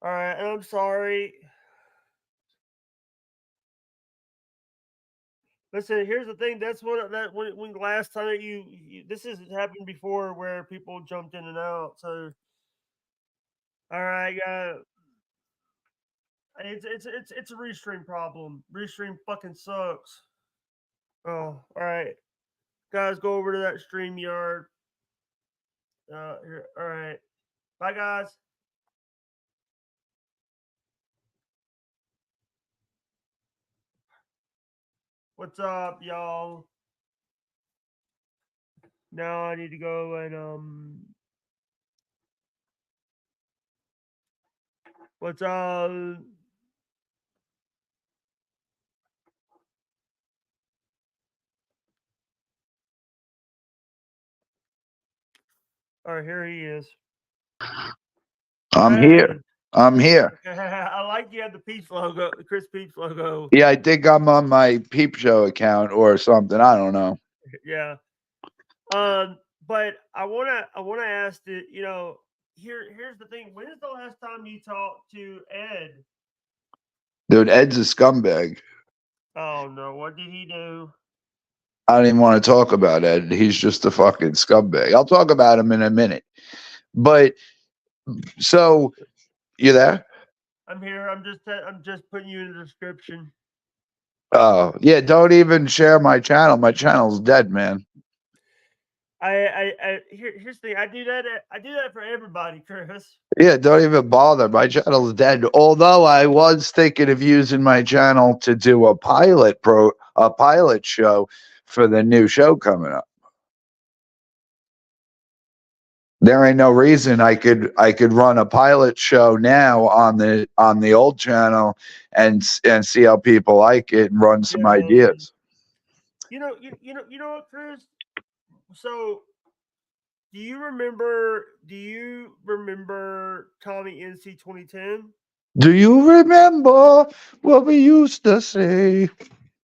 All right, and I'm sorry. Listen, here's the thing. That's what that when last time this has happened before where people jumped in and out. So all right, it's a restream problem. Restream fucking sucks. Oh, all right, guys, go over to that stream yard. Here, all right, bye guys. What's up, y'all? Now I need to go and what's up? All right, here he is. I'm Hey, here. I'm here. I like you had the Peepz logo, the Chris Peepz logo. Yeah, I think I'm on my Peep Show account or something. I don't know. Yeah. But I wanna ask that here's the thing. When is the last time you talked to Ed? Dude, Ed's a scumbag. Oh no, what did he do? I don't even want to talk about Ed. He's just a fucking scumbag. I'll talk about him in a minute. But so you there? I'm here. I'm just putting you in the description. Oh, yeah, don't even share my channel. My channel's dead, man. Here's the thing. I do that for everybody, Chris. Yeah, don't even bother. My channel's dead. Although I was thinking of using my channel to do a pilot show for the new show coming up. There ain't no reason I could run a pilot show now on the old channel and see how people like it and run some Yeah. ideas. You know what, Chris? So do you remember Tommy NC 2010? Do you remember what we used to say?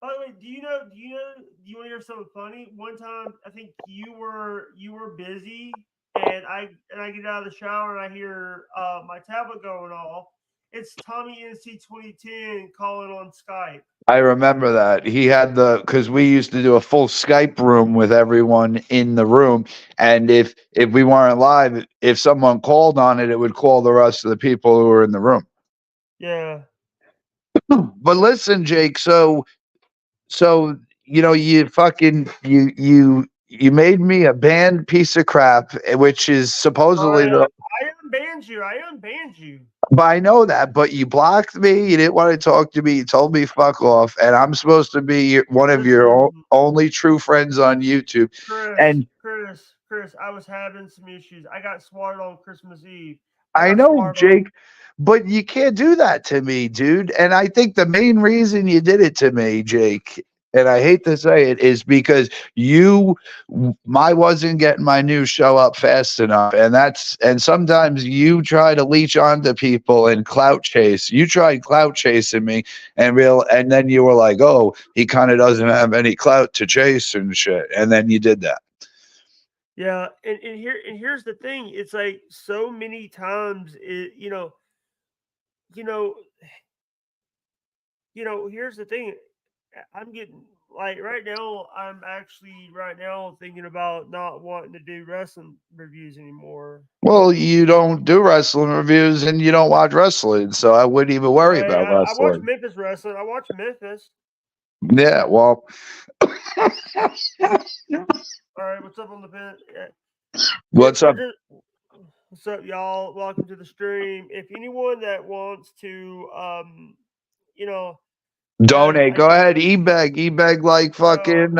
By the way, do you want to hear something funny? One time, I think you were busy, and I get out of the shower and I hear my tablet going off. It's Tommy NC 2010 calling on Skype. I remember that. He had because we used to do a full Skype room with everyone in the room. And if we weren't live, if someone called on it, it would call the rest of the people who were in the room. Yeah, But listen, Jake, so you fucking you made me a banned piece of crap, which is supposedly I the I unbanned you. I unbanned you. but I know that, but you blocked me. You didn't want to talk to me. You told me fuck off, and I'm supposed to be one of your Listen, only true friends on YouTube. Chris, And Chris, Chris. I was having some issues. I got swatted on Christmas Eve. I I got know, swatted on. Jake, but you can't do that to me, dude. And I think the main reason you did it to me, Jake, and I hate to say it, is because I wasn't getting my new show up fast enough, and sometimes you try to leech onto people and clout chase. You tried clout chasing me, and then you were like, "Oh, he kind of doesn't have any clout to chase and shit," and then you did that. Yeah, and here's the thing. It's like so many times you know, here's the thing. I'm getting like right now. I'm actually right now thinking about not wanting to do wrestling reviews anymore. Well, you don't do wrestling reviews and you don't watch wrestling, so I wouldn't even worry Hey, about I watch wrestling. Memphis wrestling. I watch Memphis. Yeah, well, All right, what's up on the pen? what's We're up? just what's up, y'all? Welcome to the stream. If anyone that wants to, you know, guys, Donate. Go ahead, ebeg like uh, fucking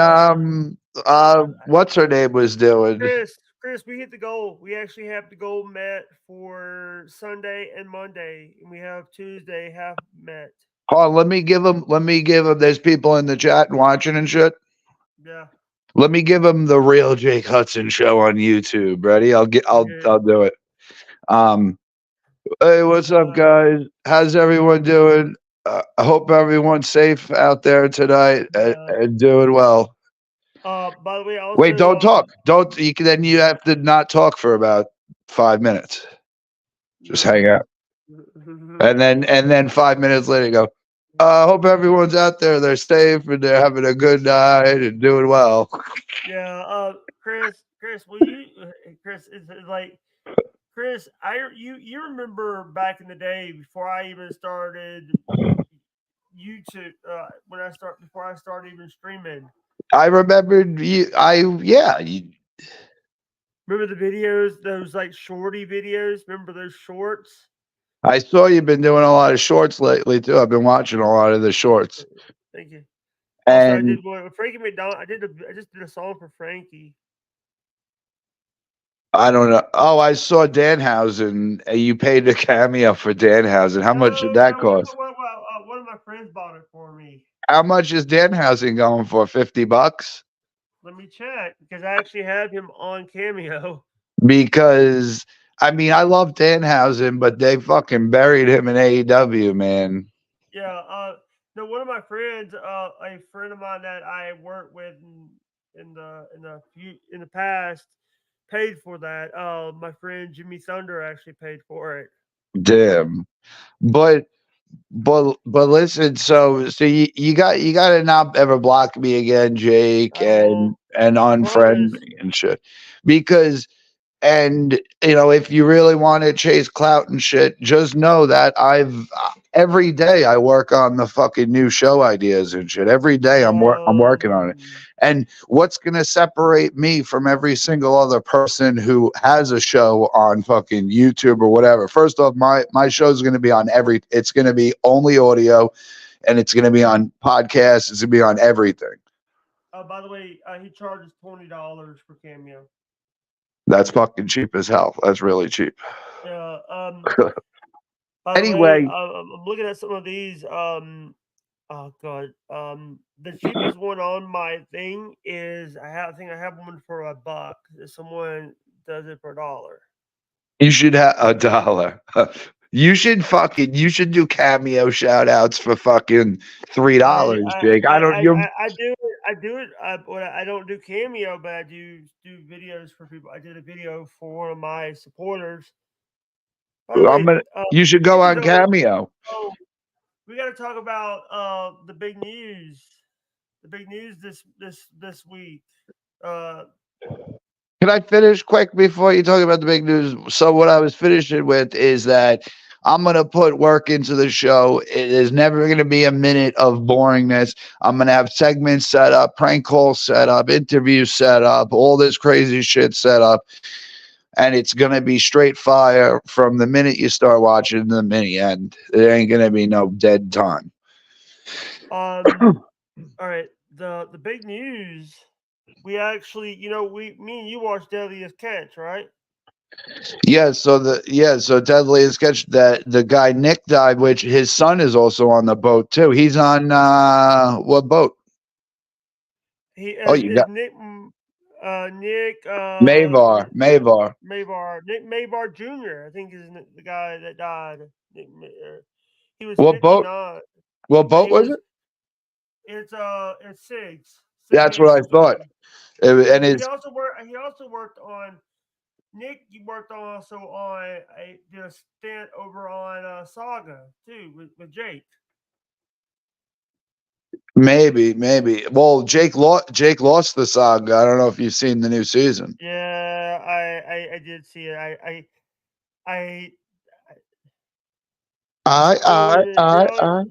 uh, what's her name was doing. Chris, we hit the goal. We actually have the goal met for Sunday and Monday, and we have Tuesday half met. Hold on, let me give him. There's people in the chat and watching and shit. Yeah. Let me give him the real Jake Hudson show on YouTube. Ready? I'll Okay. do it. Um, hey, what's up, guys? How's everyone doing? I hope everyone's safe out there tonight Yeah. and doing well. By the way, Wait, also, don't talk. Don't. Then you have to not talk for about 5 minutes. Just hang no, out. And then 5 minutes later, you go, I hope everyone's out there. They're safe and they're having a good night and doing well. Yeah, Chris, will you, Chris, it's like, Chris, you remember back in the day before I even started YouTube, before I started even streaming. I remembered you. Yeah. Remember the videos, those like shorty videos? Remember those shorts? I saw you've been doing a lot of shorts lately too. I've been watching a lot of the shorts. Thank you. Also, I And did one with Frankie McDonald. I just did a song for Frankie. I don't know. Oh, I saw Danhausen. You paid a cameo for Danhausen. How much did No, that no, cost? one of my friends bought it for me. How much is Danhausen going for? $50? Let me check because I actually have him on Cameo. Because I mean, I love Danhausen, but they fucking buried him in AEW, man. Yeah, no, one of my friends, a friend of mine that I worked with in the past, paid for that. My friend Jimmy Thunder actually paid for it. Damn. But but listen, so you gotta not ever block me again, Jake, I won't. and I unfriend promise. me and shit. Because and if you really want to chase clout and shit, just know that every day I work on the fucking new show ideas and shit. Every day I'm working on it. And what's gonna separate me from every single other person who has a show on fucking YouTube or whatever? First off, my show's gonna be on it's gonna be only audio and it's gonna be on podcasts, it's gonna be on everything. By the way, he charges $20 for Cameo. That's fucking cheap as hell. That's really cheap. Yeah. By the way, Anyway, I'm looking at some of these. Oh god. The cheapest one on my thing is I think I have one for $1. If someone does it for $1. you should have $1. You should do cameo shout outs for fucking $3, Jake. I don't you're I do it. But I don't do Cameo, but I do videos for people. I did a video for one of my supporters. By the I'm way, gonna you should go on cameo. oh, we got to talk about the big news. The big news this week. Uh, Can I finish quick before you talk about the big news? So what I was finishing with is that I'm gonna put work into the show. It is never gonna be a minute of boringness. I'm gonna have segments set up, prank calls set up, interviews set up, all this crazy shit set up, and it's gonna be straight fire from the minute you start watching to the minute end. There ain't gonna be no dead time. all right. The big news. We actually, me and you watched Deadliest Catch, right? So Deadly is sketch that the guy Nick died, which his son is also on the boat too. He's on what boat? He Oh, you is got Nick Mavar. Mavar. Nick Mavar Jr. I think is the guy that died. He was What boat? 59. What boat He was was. it? It's Sig That's what I Hansen's thought. son. And He it's also worked. He also worked on Nick. He worked also on did a stint over on Saga too with Jake. maybe. Well, Jake lost the saga. I don't know if you've seen the new season. Yeah, I did see it. I so the I.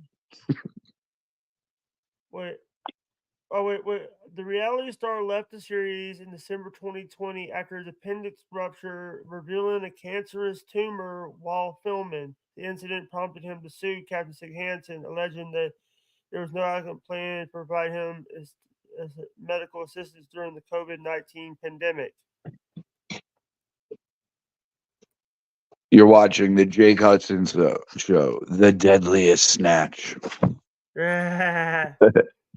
wait wait. The reality star left the series in December 2020 after his appendix rupture, revealing a cancerous tumor while filming. The incident prompted him to sue Captain Sig Hansen, alleging that there was no adequate plan to provide him as medical assistance during the COVID-19 pandemic. You're watching the Jake Hudson show, The Deadliest Snatch.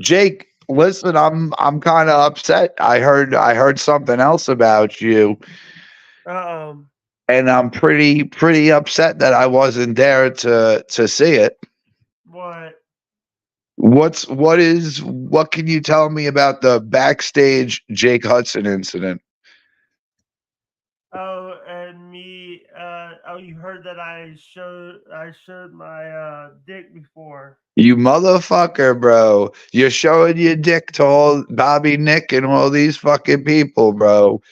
Jake, listen, I'm kind of upset. I heard something else about you, Um, and I'm pretty upset that I wasn't there to see it. what? What can you tell me about the backstage Jake Hudson incident? Oh, and me. Oh, you heard that I showed my dick before. You motherfucker, bro. You're showing your dick to all Bobby Nick and all these fucking people, bro.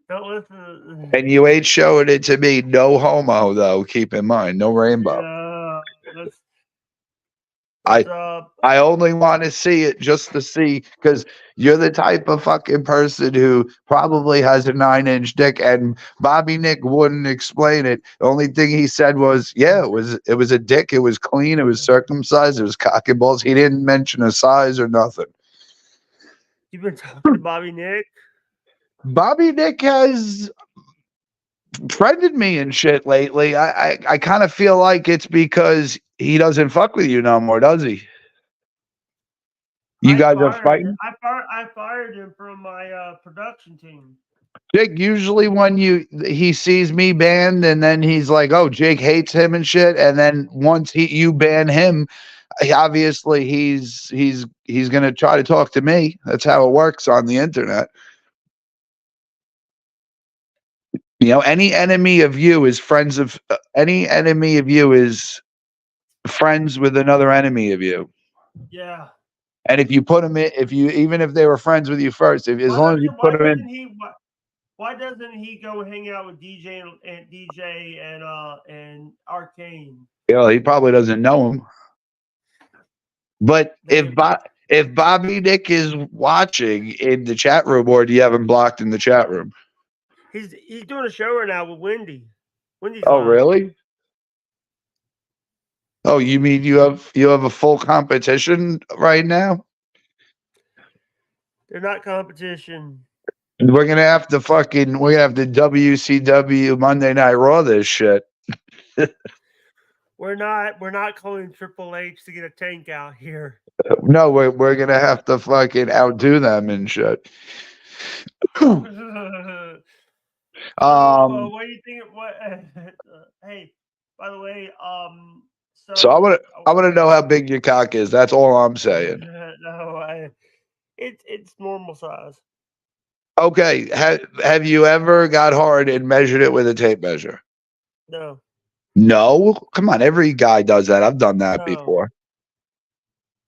Don't listen. And you ain't showing it to me. No homo, though. Keep in mind, no rainbow. Yeah, that's I what's up. I only want to see it just to see because you're the type of fucking person who probably has a 9-inch dick, and Bobby Nick wouldn't explain it. The only thing he said was, "Yeah, it was a dick. It was clean. It was circumcised. It was cock and balls." He didn't mention a size or nothing. You've been talking to Bobby Nick. Bobby Nick has friended me and shit lately. I kind of feel like it's because he doesn't fuck with you no more, does he? You I guys are fired. fighting. I fired him from my production team. Jake, usually when he sees me banned and then he's like, "Oh, Jake hates him and shit," and then once you ban him, obviously he's gonna try to talk to me. That's how it works on the internet. Any enemy of you is friends of any enemy of you is friends with another enemy of you. Yeah. And if you put them in, if you even if they were friends with you first, if as Why long as you doesn't put Why them doesn't in, he Why doesn't he go hang out with DJ and Arcane? he probably doesn't know him. But Maybe if Bobby Nick is watching in the chat room, or do you have him blocked in the chat room? he's doing a show right now with Wendy. Wendy's Oh, live. really? Oh, you mean you have a full competition right now? They're not competition. We're gonna have to WCW Monday Night Raw this shit. We're not calling Triple H to get a tank out here. No, we're gonna have to fucking outdo them and shit. So, um, what do you think? What? Hey, by the way, so I want so to I want to know how big your cock is. That's all I'm saying. no, it's normal size. Okay, have you ever got hard and measured it with a tape measure? No, No, come on, every guy does that. I've done that no. before.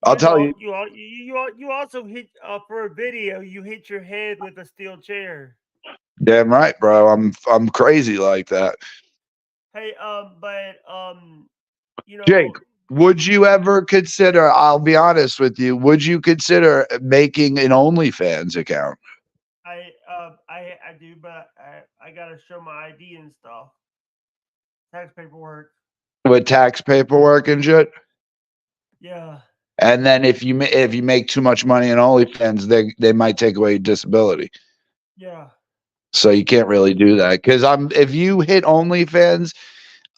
I'll tell you, You also hit for a video. You hit your head with a steel chair. damn right, bro. I'm crazy like that. Hey, but you Jake, know, would you ever consider? I'll be honest with you. Would you consider making an OnlyFans account I do, but I gotta show my ID and stuff, tax paperwork. with tax paperwork and shit? Yeah, And then if you make too much money in OnlyFans, they might take away your disability. yeah. So you can't really do that because if you hit OnlyFans,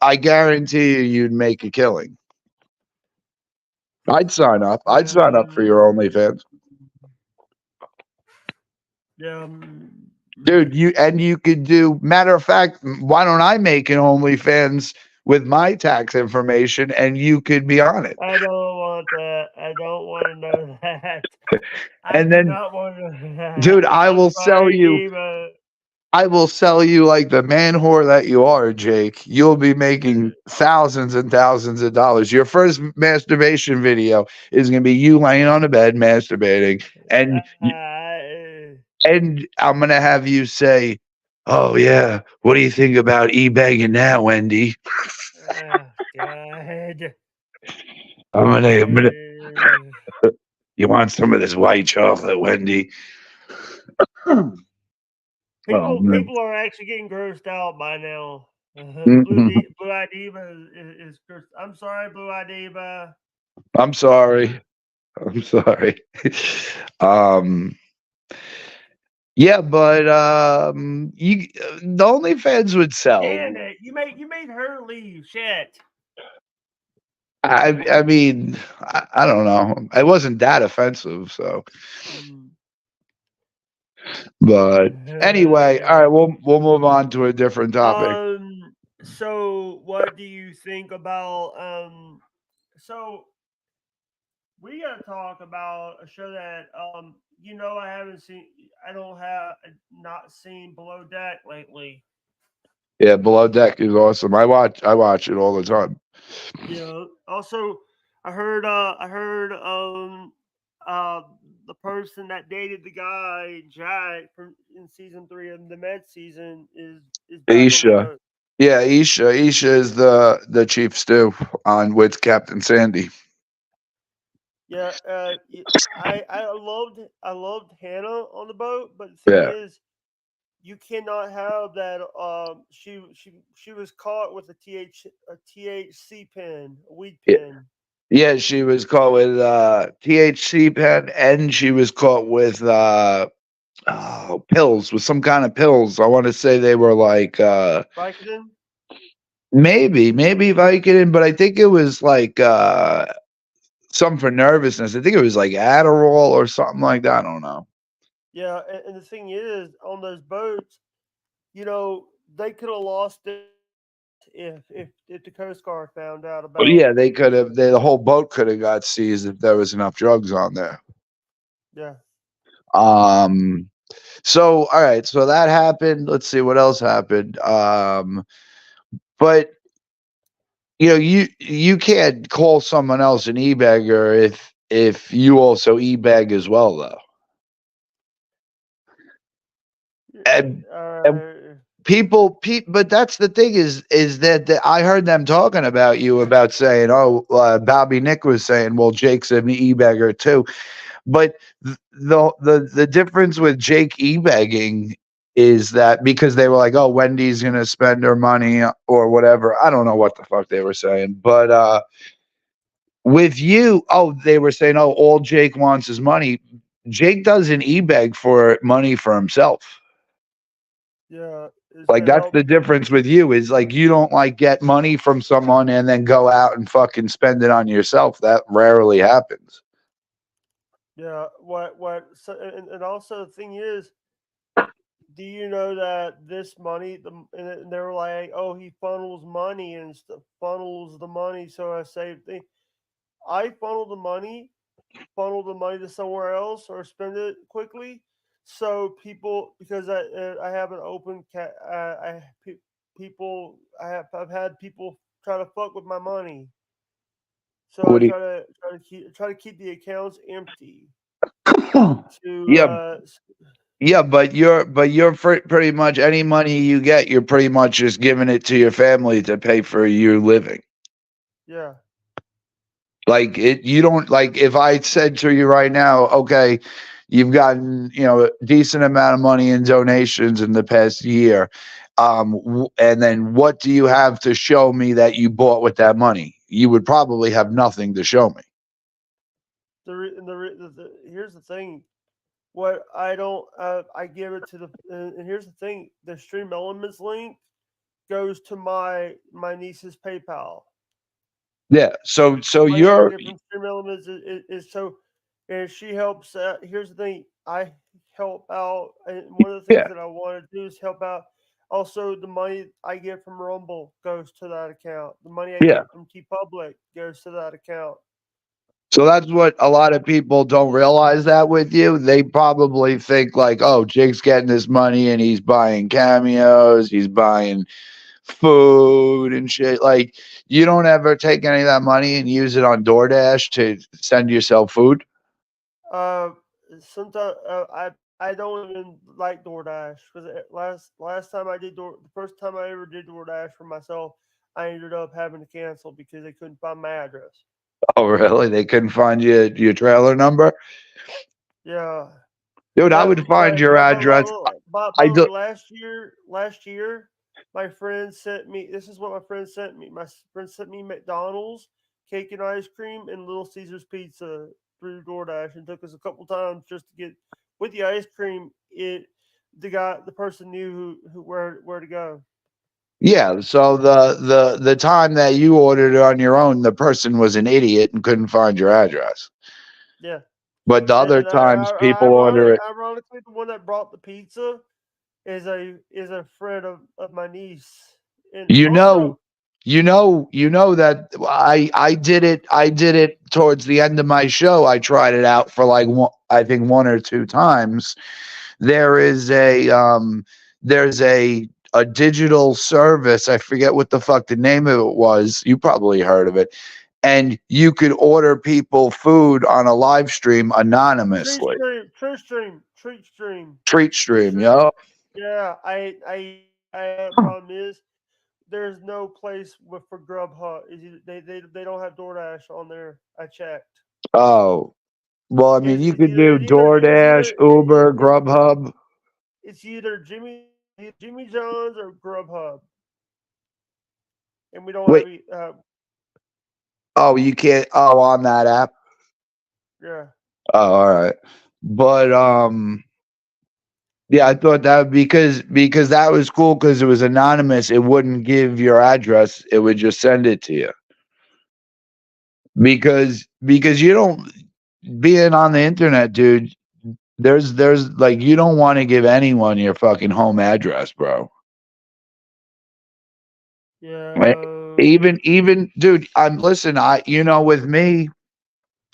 I guarantee you'd make a killing. I'd sign up. I'd sign up for your Um, OnlyFans. yeah. Dude, you could do matter of fact, why don't I make an OnlyFans with my tax information and you could be on it? I don't want that. I don't want to know that. I And do then, not want to know that. dude, I'm sorry, Diva. I will sell you like the man whore that you are, Jake. You'll be making thousands and thousands of dollars. Your first masturbation video is going to be you laying on the bed masturbating, and I'm going to have you say, "Oh yeah, what do you think about e-begging now, Wendy?" Oh, God. I'm gonna. You want some of this white chocolate, Wendy? Oh man. People are actually getting grossed out by now. Mhm. Blue Eye Diva is grossed. I'm sorry, Blue Eye Diva. I'm sorry. I'm sorry. um. Yeah, but the OnlyFans would sell. Damn it! You made her leave. Shit. I mean, I don't know. It wasn't that offensive, so. Mm. But anyway, all right, we'll move on to a different topic. So what do you think about so we gotta talk about a show that I haven't seen. I don't have not seen Below Deck lately. Yeah, Below Deck is awesome. I watch it all the time. Yeah. Also, I heard uh the person that dated the guy Jack from in season 3 of the Med season is back on the Isha. boat. Yeah, Isha. Isha is the chief stew on with Captain Sandy. Yeah, I loved Hannah on the boat, but the thing Yeah. is, you cannot have that. She was caught with a THC pen, a weed Yeah, pen. yeah, she was caught with THC pen, and she was caught with pills, with some kind of pills. I want to say they were like Vicodin. maybe Vicodin, but I think it was like something for nervousness. I think it was like Adderall or something like that. I don't know. Yeah, and the thing is, on those boats, you know, they could have lost it if the Coast Guard found out But about. yeah, they could have. The whole boat could have got seized if there was enough drugs on there. Yeah, Um. So all right. So that happened. Let's see what else happened. But you can't call someone else an e-bagger if you also e-bag as well, though. And, and uh, but that's the thing is that I heard them talking about you about saying, oh, Bobby Nick was saying, well, Jake's an e-bagger too. But the difference with Jake e-bagging is that because they were like, oh, Wendy's gonna spend her money or whatever. I don't know what the fuck they were saying, but with you, oh, they were saying, oh, all Jake wants is money. Jake doesn't e-bag for money for himself. yeah, it's Like to that's help. the difference with you is like you don't like get money from someone and then go out and fucking spend it on yourself. That rarely happens. Yeah, what? So, and also the thing is, do you know that this money, and they were like, oh, he funnels money and stuff, funnels the money. So I say, I funnel the money to somewhere else or spend it quickly. So people, because I have an open cat, people, I've had people try to fuck with my money. So I What do try to keep the accounts empty you, to yeah, yeah, but you're pretty much any money you get, you're pretty much just giving it to your family to pay for you living. yeah. Like it, you don't like if I said to you right now, okay, you've gotten a decent amount of money in donations in the past year, and then what do you have to show me that you bought with that money? You would probably have nothing to show me. Here's the thing. What I don't, I give it to and here's the thing. The Stream Elements link goes to my niece's PayPal. Yeah. So Money I you're get from Stream Elements is so, and she helps. Here's the thing. I help out, and one of the things yeah that I want to do is help out. Also, the money I get from Rumble goes to that account. The money I yeah. get from T Public goes to that account. So that's what a lot of people don't realize that with you. They probably think like, oh, Jake's getting this money and he's buying cameos, he's buying food and shit. Like, you don't ever take any of that money and use it on DoorDash to send yourself food. Uh, Sometimes I don't even like DoorDash because last time I did the first time I ever did DoorDash for myself, I ended up having to cancel because they couldn't find my address. Oh, really? They couldn't find your trailer number, Yeah, dude. I would but find but your but address. by I the way, do. last year, my friend sent me. This is what my friend sent me. My friend sent me McDonald's cake and ice cream and Little Caesars pizza through DoorDash, and took us a couple times just to get with the ice cream. The person knew who where to go. Yeah. So the time that you ordered it on your own, the person was an idiot and couldn't find your address. Yeah, But the other and times people order it. ironically, the one that brought the pizza is a friend of my niece, and You know, also you know that I did it towards the end of my show. I tried it out for like I think one or two times. There is a there's a digital service. I forget what the fuck the name of it was. You probably heard of it. And you could order people food on a live stream Treat anonymously. stream, treat stream, treat stream, Treat stream, treat. yo. Yeah, I problem is there's no place with for Grubhub. They don't have DoorDash on there. I checked. Oh, well, I mean, you could do It's DoorDash, either Uber, Grubhub. it's either Jimmy John's or Grubhub, and we don't Wait, have oh, you can't. Oh, on that app. yeah. Oh, all right. But yeah, I thought that because that was cool because it was anonymous. It wouldn't give your address. It would just send it to you. Because you don't being on the internet, dude. There's like you don't want to give anyone your fucking home address, bro. Right? Yeah. Even dude, I'm listen, with me,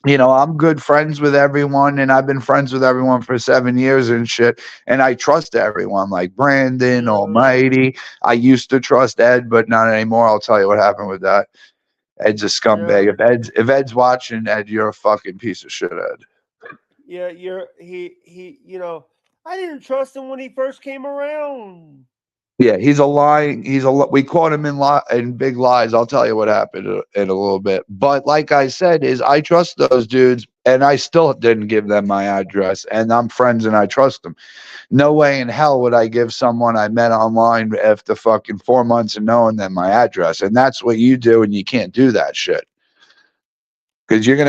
I'm good friends with everyone and I've been friends with everyone for 7 years and shit. And I trust everyone like Brandon, Yeah. Almighty. I used to trust Ed, but not anymore. I'll tell you what happened with that. Ed's a Yeah. scumbag. If Ed's watching, Ed, you're a fucking piece of shit, Ed. Yeah. He. I didn't trust him when he first came around. Yeah, he's a lying. We caught him in big lies. I'll tell you what happened in a little bit. But like I said, is I trust those dudes, and I still didn't give them my address, and I'm friends and I trust them. No way in hell would I give someone I met online after fucking 4 months of knowing them my address, and that's what you do, and you can't do that shit. Because Yeah.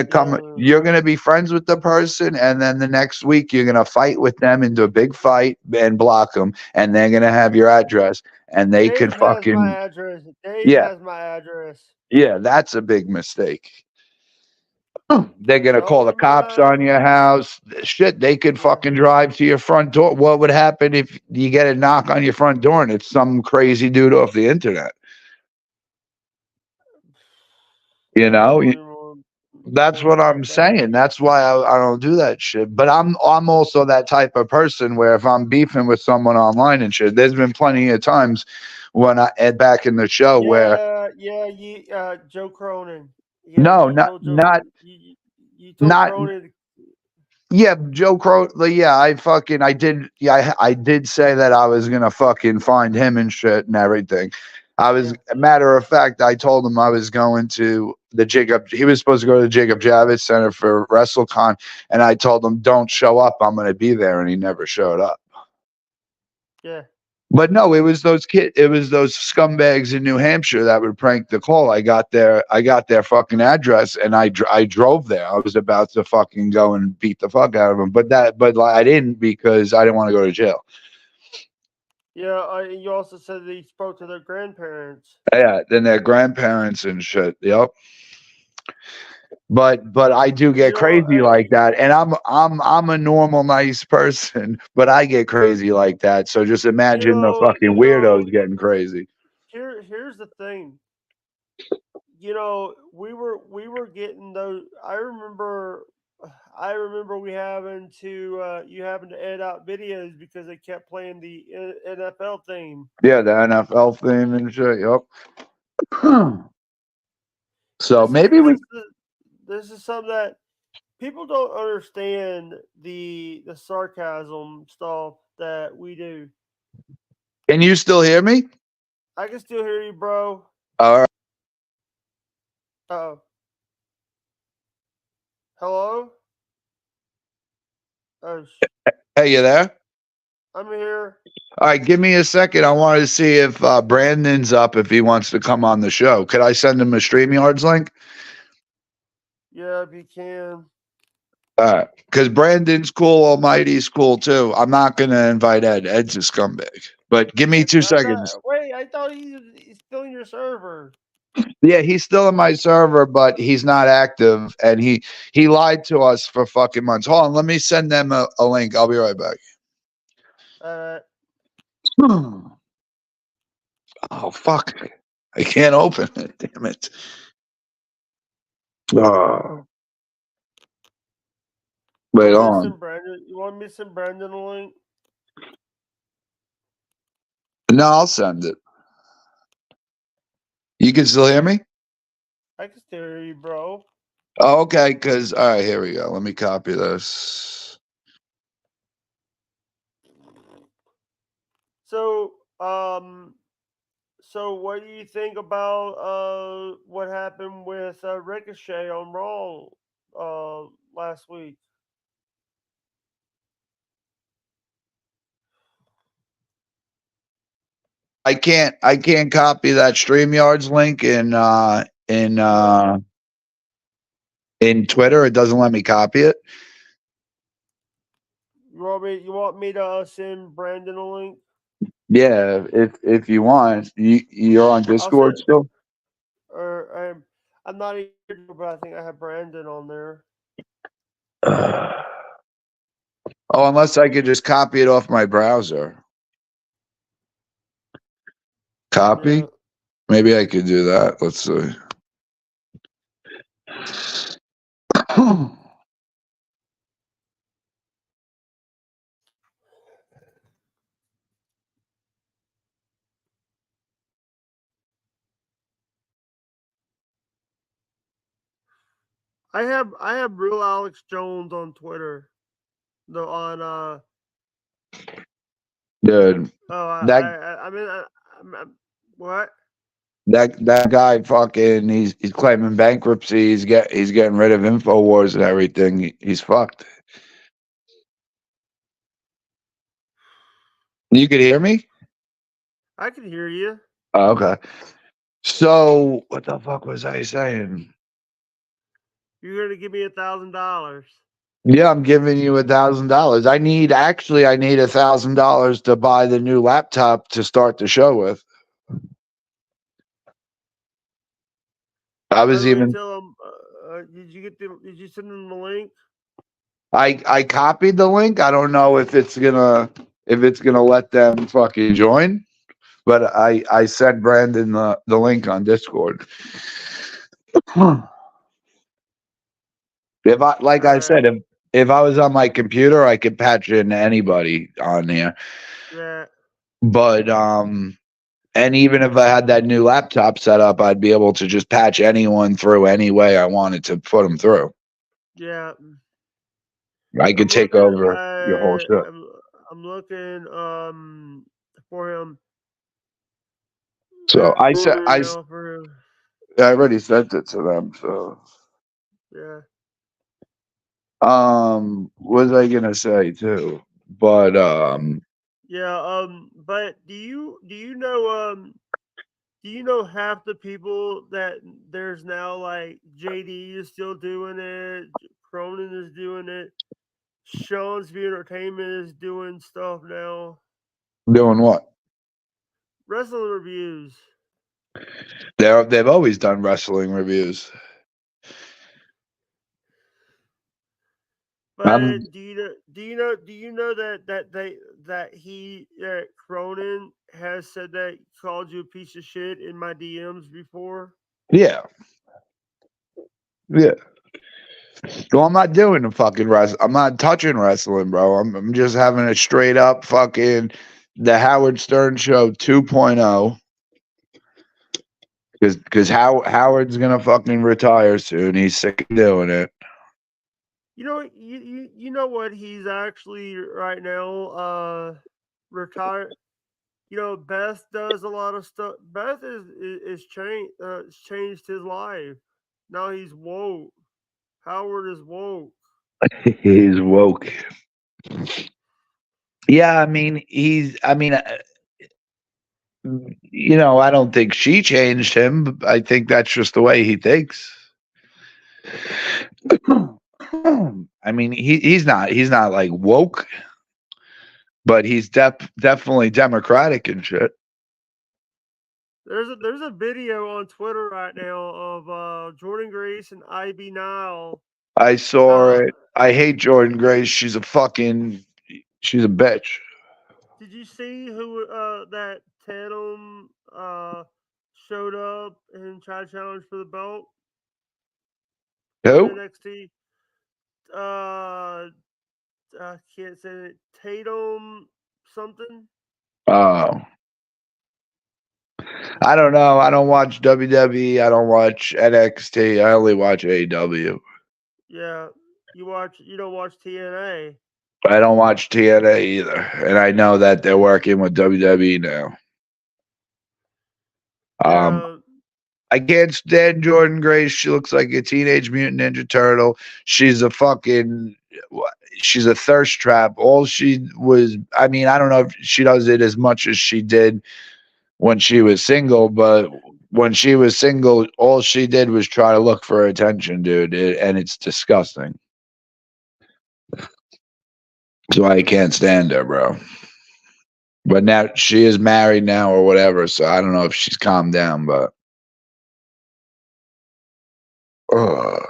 you're gonna be friends with the person, and then the next week you're gonna fight with them into a big fight and block them, and they're gonna have your address, and they could Dave has my fucking address. Dave yeah, has my address. yeah, that's a big mistake. They're gonna Don't call the cops on remind. your house. Shit, they could Yeah. fucking drive to your front door. What would happen if you get a knock on your front door and it's some crazy dude off the internet? You I know, don't even want to that's think what about I'm that. saying. That's why I don't do that shit. But I'm also that type of person where if I'm beefing with someone online and shit, there's been plenty of times when back in the show where Yeah, yeah, Joe Cronin. Yeah, no, you not told Joe. not You told not Cronin. yeah, Joe Crow. Yeah, I did. Yeah, I did say that I was gonna fucking find him and shit and everything. I was, Yeah, a matter of fact, I told him I was going to the Jacob. He was supposed to go to the Jacob Javits Center for WrestleCon, and I told him, "Don't show up. I'm gonna be there," and he never showed up. yeah, But no, it was those scumbags in New Hampshire that would prank the call. I got their fucking address, and I drove there. I was about to fucking go and beat the fuck out of them, but like, I didn't because I didn't want to go to jail. yeah. You also said that he spoke to their grandparents. Yeah, then their grandparents and shit. Yep. But I do You get know, crazy like that, and I'm a normal nice person, but I get crazy like that. So just imagine the fucking weirdos getting crazy. here's the thing. We were getting those. I remember we having to you having to edit out videos because they kept playing the NFL theme. Yeah, the NFL thing and shit. Yep. So This is maybe this we is the, this is something that people don't understand the sarcasm stuff that we do. can you still hear me? I can still hear you, bro. All right. Oh, hello. Oh, Hey, you there? I'm here. All right, give me a second. I wanted to see if Brandon's up if he wants to come on the show. Could I send him a StreamYards link? Yeah, if you can. All right, because Brandon's cool, Almighty's cool too. I'm not gonna invite Ed. Ed's a scumbag. But give me two I seconds. thought. Wait, I thought he's still in your server. Yeah, he's still in my server, but he's not active, and he lied to us for fucking months. Hold on, let me send them a link. I'll be right back. Uh, Oh fuck! I can't open it. Damn it! Oh, you wait want me to on. send Brandon? You want me to send Brandon a link? No, I'll send it. You can still hear me? I can still hear you, bro. Oh, okay, because all right, here we go. Let me copy this. So, so what do you think about what happened with Ricochet on Raw last week? I can't copy that StreamYards link No, in Twitter. It doesn't let me copy it. you want me to send Brandon a link? Yeah, if you want, you're on I'll send Discord still. or I'm not even sure, but I think I have Brandon on there. Oh, unless I could just copy it off my browser. Yeah, Copy? Maybe I could do that. Let's see. I have real Alex Jones on Twitter. The on Dude, oh that I mean what? that guy fucking he's claiming bankruptcy. He's getting rid of InfoWars and everything. He's fucked. You could hear me? I can hear you. Oh, okay. So what the fuck was I saying? You're gonna give me $1,000. Yeah, I'm giving you $1,000. I need $1,000 to buy the new laptop to start the show with. I How was do we even tell them? Did you send them the link? I copied the link. I don't know if it's gonna let them fucking join, but I sent Brandon the link on Discord. If I like All I said, right. if I was on my computer, I could patch in anybody on here. Yeah. But and even if I had that new laptop set up, I'd be able to just patch anyone through any way I wanted to put them through. Yeah. I could I'm take looking. over your whole shit. I'm looking for him. So I'm looking now for him. I already sent it to them. So Yeah. what was I gonna say too? But Yeah. But do you know half the people that there's now like JD is still doing it, Cronin is doing it, Sean's View Entertainment is doing stuff now. doing what? Wrestling reviews. They've always done wrestling reviews. I'm But do you know that Cronin has said that he called you a piece of shit in my DMs before? yeah, yeah. Well, I'm not doing the fucking wrestling. I'm not touching wrestling, bro. I'm just having a straight up fucking the Howard Stern show 2.0 because Howard's gonna fucking retire soon. He's sick of doing it. You know what he's actually right now retired. Beth does a lot of stuff. Beth changed his life. Now he's woke. Howard is woke. He's woke. Yeah, I mean, I don't think she changed him. I think that's just the way he thinks. I mean, he's not like woke, but he's definitely democratic and shit. There's a video on Twitter right now of Jordan Grace and Ivy Nile. I saw Uh, it. I hate Jordan Grace. She's a bitch. did you see who that Tatum showed up and tried to challenge for the belt from Who? NXT? Uh, I can't say it. Tatum something. Oh. I don't know. I don't watch WWE. I don't watch NXT. I only watch AEW. Yeah, you don't watch TNA. I don't watch TNA either. And I know that they're working with WWE now. Um, Yeah, I can't stand Jordan Grace. She looks like a teenage mutant ninja turtle. She's a fucking she's a thirst trap. All she was, I mean, I don't know if she does it as much as she did when she was single, but when she was single, all she did was try to look for attention, dude, and it's disgusting. So I can't stand her, bro. But now she is married now or whatever, so I don't know if she's calmed down, but all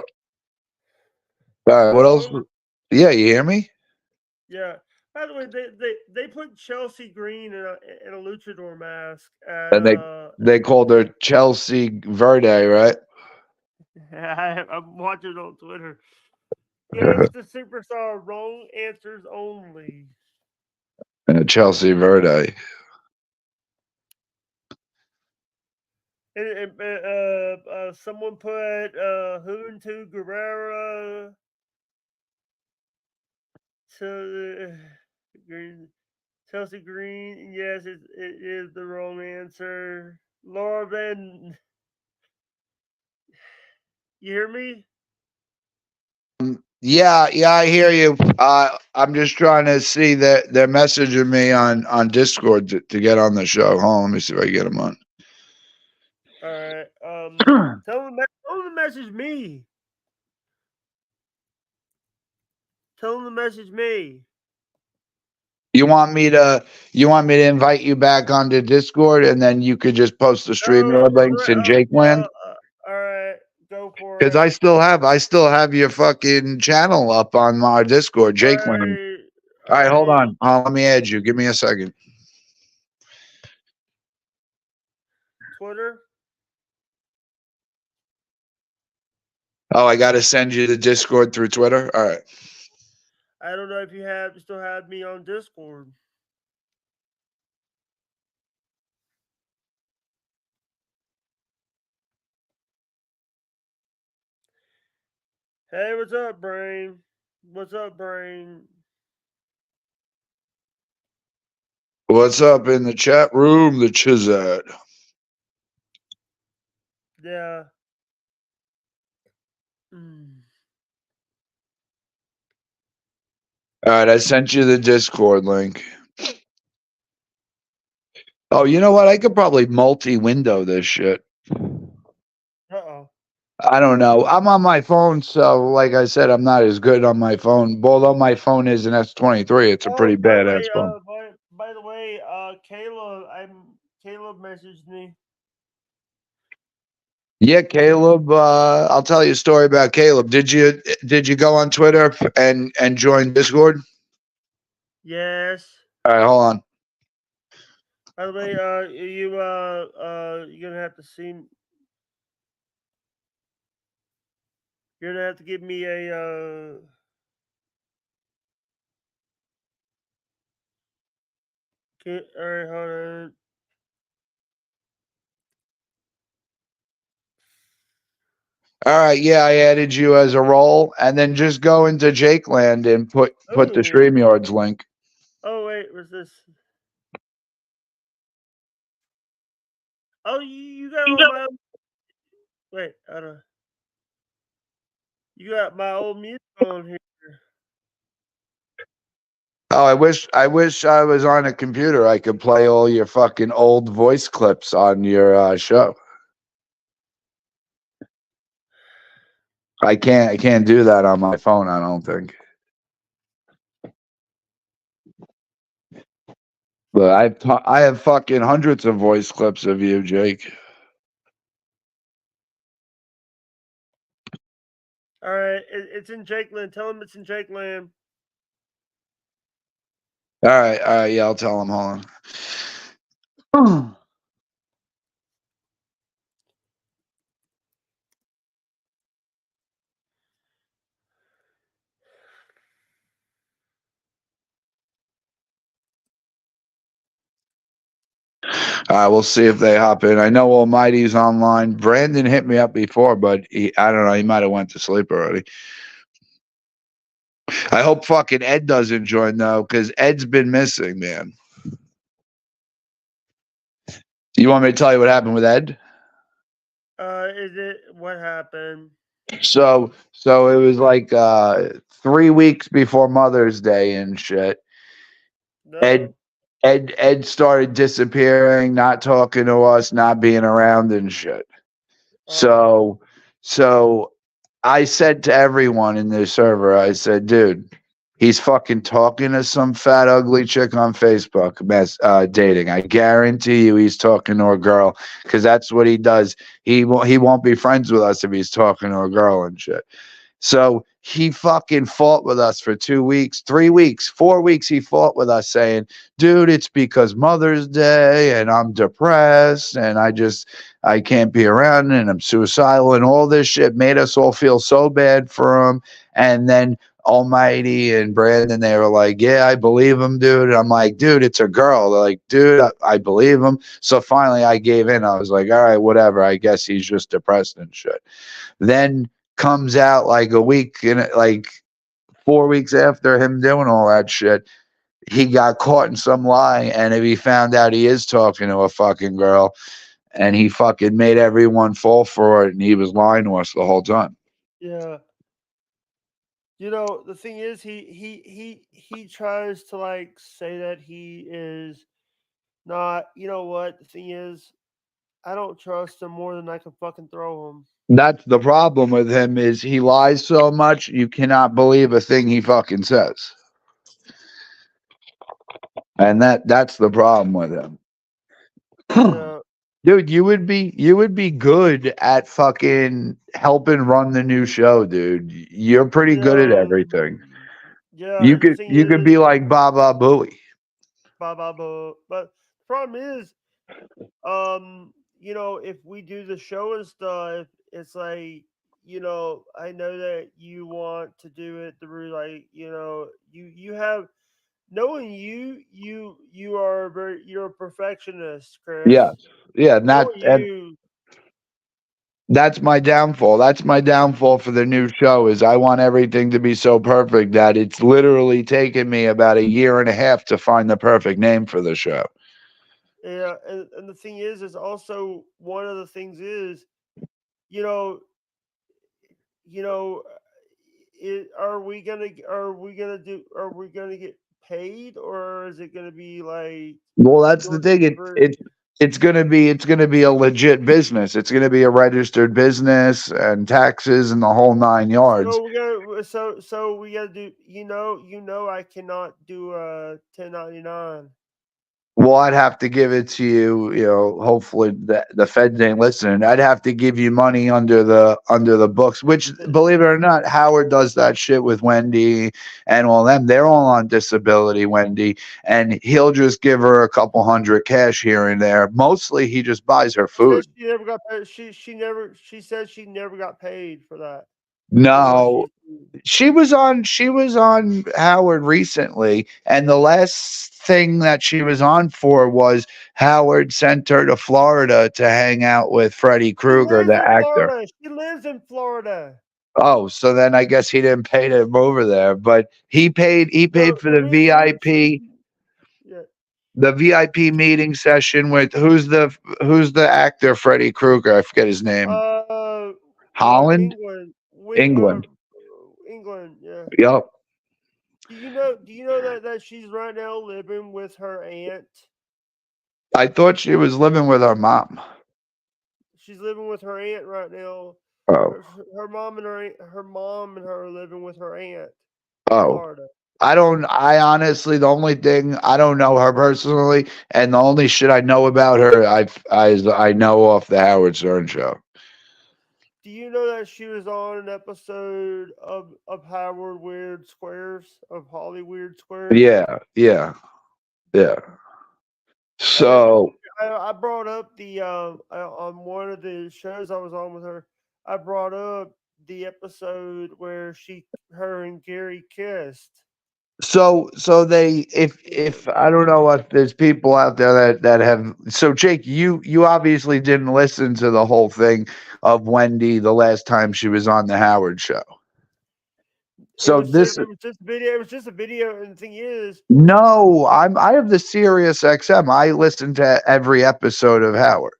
right, what else? hello. Yeah, you hear me? Yeah. By the way, they put Chelsea Green in a luchador mask at And they called her Chelsea Verde, right? I'm watching it on Twitter. It's the superstar wrong answers only. Chelsea Verde. And someone put Junto Guerrera to Green, Chelsea Green. Yes, it is the wrong answer. Laura Van, you hear me? Yeah, yeah, I hear you. I'm just trying to see that they're messaging me on Discord to get on the show. Hold on, let me see if I can get them on. All right. Tell them to message me. Tell them to message me. You want me to invite you back onto Discord and then you could just post the stream Oh, yard links in Jake Land? all right. Go for Because it. I still have your fucking channel up on my Discord, All Jake Land. right. All All right, hold right. on. Let me add you. Give me a second. Twitter. Oh, I gotta send you the Discord through Twitter. All right. I don't know if you still have me on Discord. Hey, what's up, Brain? What's up, Brain? What's up in the chat room, the Chizat? Yeah. Mm. All right, I sent you the Discord link. Oh, you know what? I could probably multi-window this shit. Uh-oh. I don't know. I'm on my phone, so like I said, I'm not as good on my phone. Although my phone is an S23, it's a Oh, pretty badass phone. by the way, Caleb messaged me. Yeah, Caleb. I'll tell you a story about Caleb. Did you go on Twitter and join Discord? Yes. All right, hold on. By the way, you're gonna have to see. You're gonna have to give me a. All right, hold on. All right, yeah, I added you as a role, and then just go into Jake Land and put the Oh. StreamYards link. Oh wait, was this? Oh, you got all my. Wait, I don't. You got my old music on here. Oh, I wish I was on a computer. I could play all your fucking old voice clips on your show. I can't do that on my phone, I don't think. But I have fucking hundreds of voice clips of you, Jake. All right, it's in Jake Land. Tell him it's in Jake Land. All right, yeah, I'll tell him. Hold on. We'll see if they hop in. I know Almighty's online. Brandon hit me up before, but I don't know. He might have went to sleep already. I hope fucking Ed doesn't join though, because Ed's been missing, man. You want me to tell you what happened with Ed? Is it what happened? So it was like 3 weeks before Mother's Day and shit. Ed No. Ed started disappearing, not talking to us, not being around and shit. Oh. So I said to everyone in the server, I said, dude, he's fucking talking to some fat ugly chick on Facebook, dating. I guarantee you, he's talking to a girl because that's what he does. He won't be friends with us if he's talking to a girl and shit. So he fucking fought with us for 2 weeks, 3 weeks, 4 weeks. He fought with us saying, dude, it's because Mother's Day and I'm depressed and I can't be around and I'm suicidal and all this shit made us all feel so bad for him. And then Almighty and Brandon, they were like, yeah, I believe him, dude. And I'm like, dude, it's a girl. They're like, dude, I believe him. So finally I gave in. I was like, all right, whatever. I guess he's just depressed and shit. Then comes out like a week and like 4 weeks after him doing all that shit, he got caught in some lie. And if he found out he is talking to a fucking girl, and he fucking made everyone fall for it, and he was lying to us the whole time. Yeah. The thing is, he tries to like say that he is not. You know what? The thing is, I don't trust him more than I can fucking throw him. That's the problem with him is he lies so much you cannot believe a thing he fucking says. And that's the problem with him. Yeah. Dude, you would be good at fucking helping run the new show, dude. You're pretty good at Yeah. everything. Yeah. You And the could thing you could is, be like Baba Booey. blah blah blah. But the problem is, if we do the show and stuff, it's like, I know that you want to do it through, like, you have, knowing you are you're a perfectionist, Yes. Chris. Yeah, and Knowing you, that's my downfall. That's my downfall for the new show is I want everything to be so perfect that it's literally taken me about a year and a half to find the perfect name for the show. yeah, and the thing is also one of the things is, you know, you know, are we gonna get paid, or is it gonna be like Well, that's the you're thing. It for? it it's gonna be a legit business. It's gonna be a registered business and taxes and the whole nine yards. So we gotta do. I cannot do a 1099. Well, I'd have to give it to you. Hopefully the feds ain't listening. I'd have to give you money under the books. Which, believe it or not, Howard does that shit with Wendy and all them. They're all on disability, Wendy, and he'll just give her a couple hundred cash here and there. Mostly, he just buys her She said food. she never got paid. She said she never got paid for that. For what No, she's she was on Howard recently, and the last thing that she was on for was Howard sent her to Florida to hang out with Freddy She Krueger, lives the in actor. Florida. She lives in Florida. Oh, so then I guess he didn't pay to come over there, but he paid So for the the reason VIP yeah, the VIP meeting session with who's the actor Freddy Krueger? I forget his name. Holland, England, England. England, yeah. Yep. Do you know that she's right now living with her aunt? I thought she was living with her mom. She's living with her aunt right now. Oh. Her mom and her are living with her aunt in Oh. Florida. I honestly, the only thing, I don't know her personally, and the only shit I know about her, I know off the Howard Stern show. Do you know that she was on an episode of Howard Weird Squares, of Holly Weird Squares? Yeah, yeah, yeah. And So, I brought up on one of the shows I was on with her. I brought up the episode where her and Gary kissed. So they, if I don't know what, there's people out there that have. So Jake, you obviously didn't listen to the whole thing of Wendy the last time she was on the Howard show. So this, it was just video. It was just a video, and the thing is, no, I have the Sirius XM. I listen to every episode of Howard.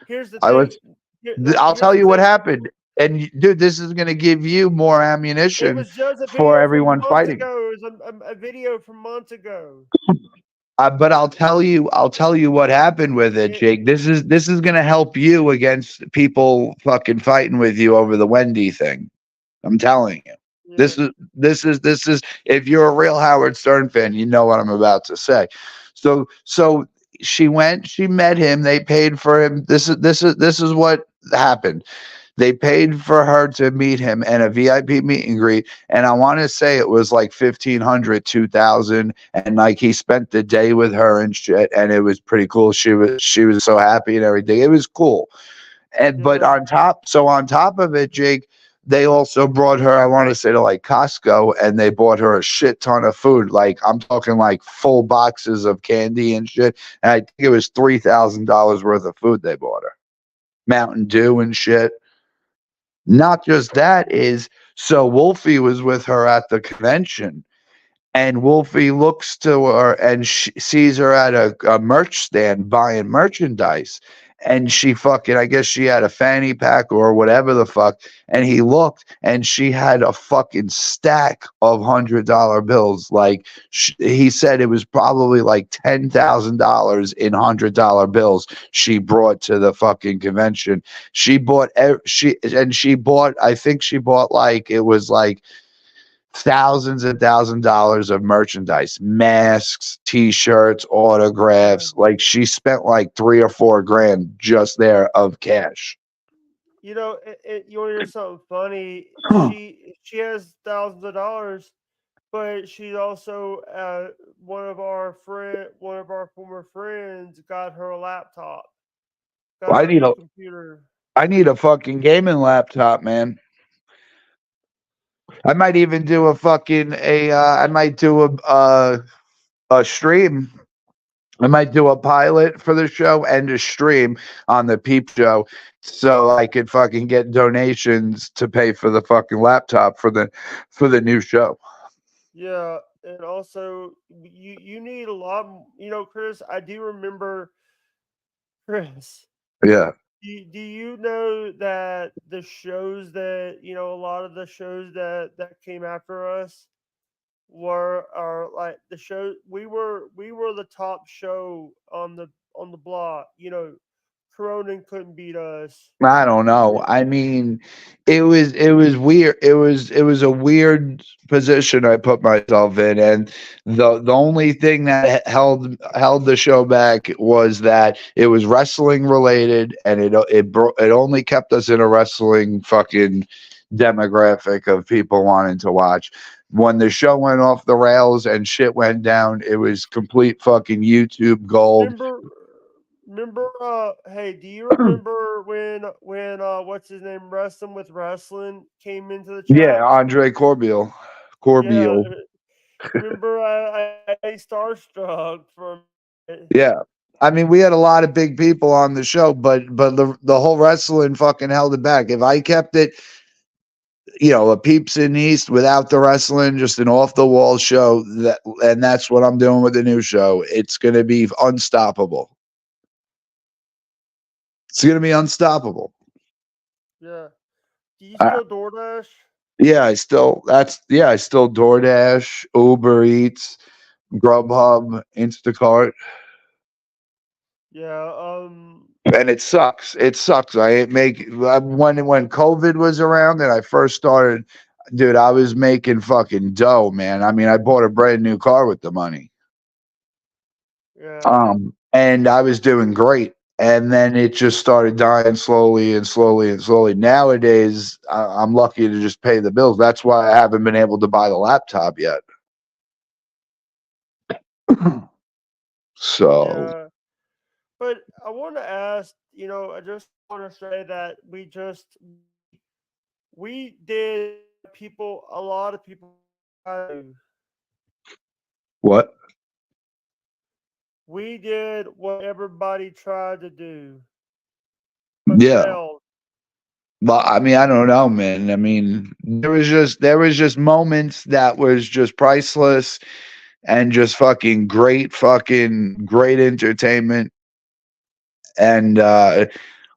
here's the I thing. was I'll Here's tell the you what thing. happened. And dude, this is going to give you more It ammunition was just a for video from everyone months fighting. ago. It was a video from months ago. But I'll tell you what happened with it, It, Jake. This is gonna help you against people fucking fighting with you over the Wendy thing. I'm telling you. yeah. This is if you're a real Howard Stern fan, you know what I'm about to say. So she went, she met him, they paid for him. This is what happened. They paid for her to meet him and a VIP meet and greet. And I want to say it was like 1,500, 2,000. And like he spent the day with her and shit. And it was pretty cool. She was so happy and everything. It was cool. And but Yeah. on top of it, Jake, they also brought her, I want to say, to like Costco, and they bought her a shit ton of food. Like I'm talking like full boxes of candy and shit. And I think it was $3,000 worth of food they bought her. Mountain Dew and shit. Not just that is, so Wolfie was with her at the convention, and Wolfie looks to her and sees her at a merch stand buying merchandise. And she fucking, I guess she had a fanny pack or whatever the fuck. And he looked and she had a fucking stack of $100 bills. Like he said, it was probably like $10,000 in $100 bills she brought to the fucking convention. She bought, she bought, I think she bought like, it was like, thousands and $1,000 of merchandise, masks, t-shirts, Yeah. autographs. Like she spent like 3 or 4 grand just there of cash. You want to hear something funny? Huh. She has thousands of dollars, but she's also one of our former friends got her a laptop, got I her a need new a computer. I need a fucking gaming laptop, man. I might even do a fucking a I might do a stream. I might do a pilot for the show and a stream on the Peep show so I could fucking get donations to pay for the fucking laptop for the new show. Yeah, and also you need a lot. Chris. I do remember, Chris. Yeah. Do you know that the shows that a lot of the shows that came after us were are like the show we were the top show on the block. Cronin couldn't beat us. I don't know. I mean, it was weird. It was a weird position I put myself in, and the only thing that held the show back was that it was wrestling related, and it only kept us in a wrestling fucking demographic of people wanting to watch. When the show went off the rails and shit went down, it was complete fucking YouTube gold. Remember, hey, do you remember when what's his name, wrestling with wrestling came into the Yeah, chat? Andre Corbeil. Yeah, Corbeil. remember I starstruck for a minute. Yeah. I mean, we had a lot of big people on the show, but the whole wrestling fucking held it back. If I kept it, a Peeps in the East without the wrestling, just an off the wall show, and that's what I'm doing with the new show. It's gonna be unstoppable. It's gonna be unstoppable. Yeah. Do you I, still DoorDash? I still DoorDash, Uber Eats, Grubhub, Instacart. Yeah. And it sucks. It sucks. I ain't make when COVID was around and I first started, dude. I was making fucking dough, man. I mean, I bought a brand new car with the money, Yeah. and I was doing great. And then it just started dying slowly and slowly and slowly. Nowadays, I'm lucky to just pay the bills. That's why I haven't been able to buy the laptop yet. So Yeah. But I want to ask. I just want to say that we did a lot of people. What? We did what everybody tried to do, but Yeah. failed. But I mean, I don't know, man. I mean, there was just moments that was just priceless and just fucking great entertainment. And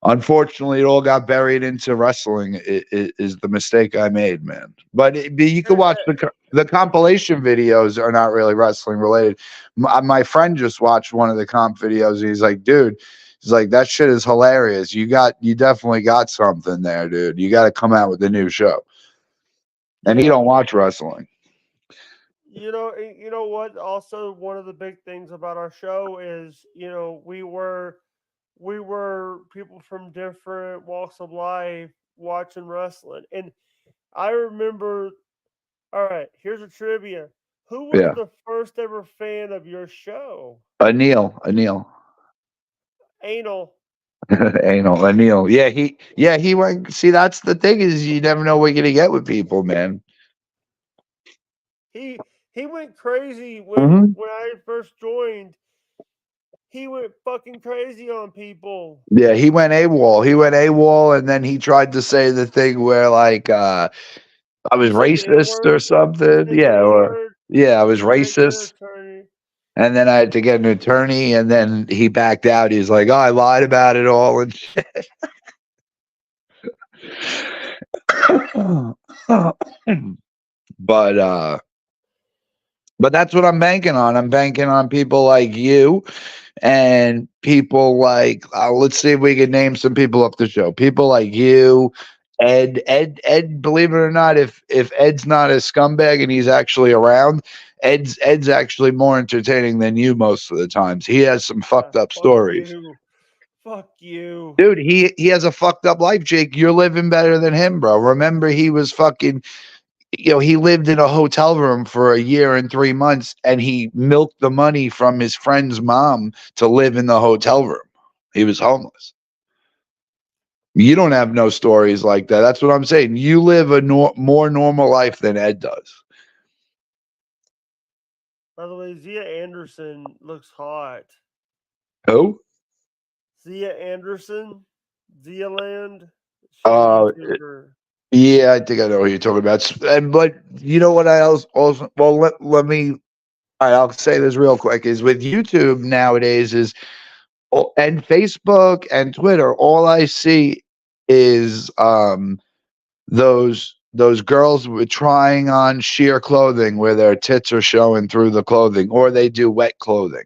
unfortunately, it all got buried into wrestling. Is the mistake I made, man. But you can Here, watch the compilation videos are not really wrestling related. My friend just watched one of the comp videos. And he's like, dude, he's like, that shit is hilarious. You definitely got something there, dude. You got to come out with the new show. And he yeah, don't watch wrestling. you know what? Also, one of the big things about our show is, we were people from different walks of life watching wrestling, and I remember. All right, here's a trivia. Who was Yeah, the first ever fan of your show? Anil. Anal. Anal, Anil. Yeah, he went. See, that's the thing is you never know what you're gonna get with people, man. He went crazy Hmm. when I first joined. He went fucking crazy on people. Yeah, he went AWOL. He went AWOL, and then he tried to say the thing where like I was He said the N racist or word. He something. said the Yeah, N or word. yeah, I was He had to get an racist, attorney. and then I had to get an attorney, and then he backed out. He's like, "Oh, I lied about it all," and shit. but uh, but that's what I'm banking on. I'm banking on people like you and people like let's see if we can name some people up the show. People like you, Ed. Believe it or not, if Ed's not a scumbag and he's actually around, Ed's actually more entertaining than you most of the times. He has some Yeah, fucked up fuck stories, you. Fuck you. dude. He has a fucked up life, Jake. You're living better than him, bro. Remember, he was fucking. He lived in a hotel room for a year and 3 months, and he milked the money from his friend's mom to live in the hotel room. He was homeless. You don't have no stories like that. That's what I'm saying. You live a more normal life than Ed does. By the way, Zia Anderson looks hot. Who? Zia Anderson, Zia Land. She's a Uh, YouTuber. yeah, I think I know who you're talking about. And but you know what I also well let me. All right, I'll say this real quick. Is with YouTube nowadays is and Facebook and Twitter. All I see is those girls with trying on sheer clothing where their tits are showing through the clothing, or they do wet clothing.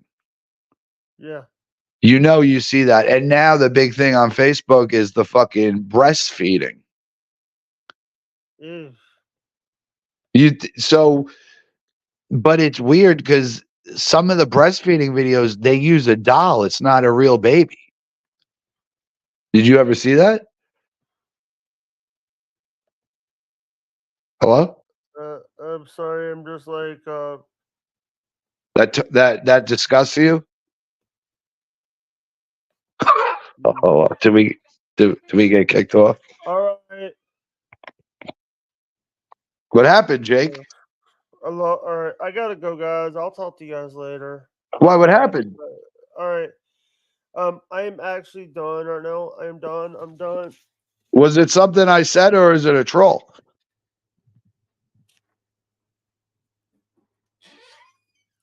Yeah. You see that. And now the big thing on Facebook is the fucking breastfeeding. Ew. So, but it's weird because some of the breastfeeding videos they use a doll. It's not a real baby. Did you ever see that? Hello? I'm sorry. I'm just like, That disgusts you? Oh, did we get kicked off? all right. What happened, Jake? All right. I gotta go, guys. I'll talk to you guys later. Why? What Uh, happened? all right. I am actually done right now. I am done. I'm done. Was it something I said, or is it a troll?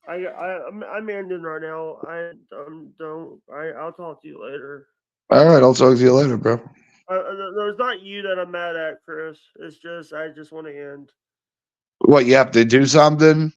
I'm ending right now. I'm don't. I'll talk to you later. All right, I'll talk to you later, bro. There's not you that I'm mad at, Chris. It's just I just want to end. What, you have to do something?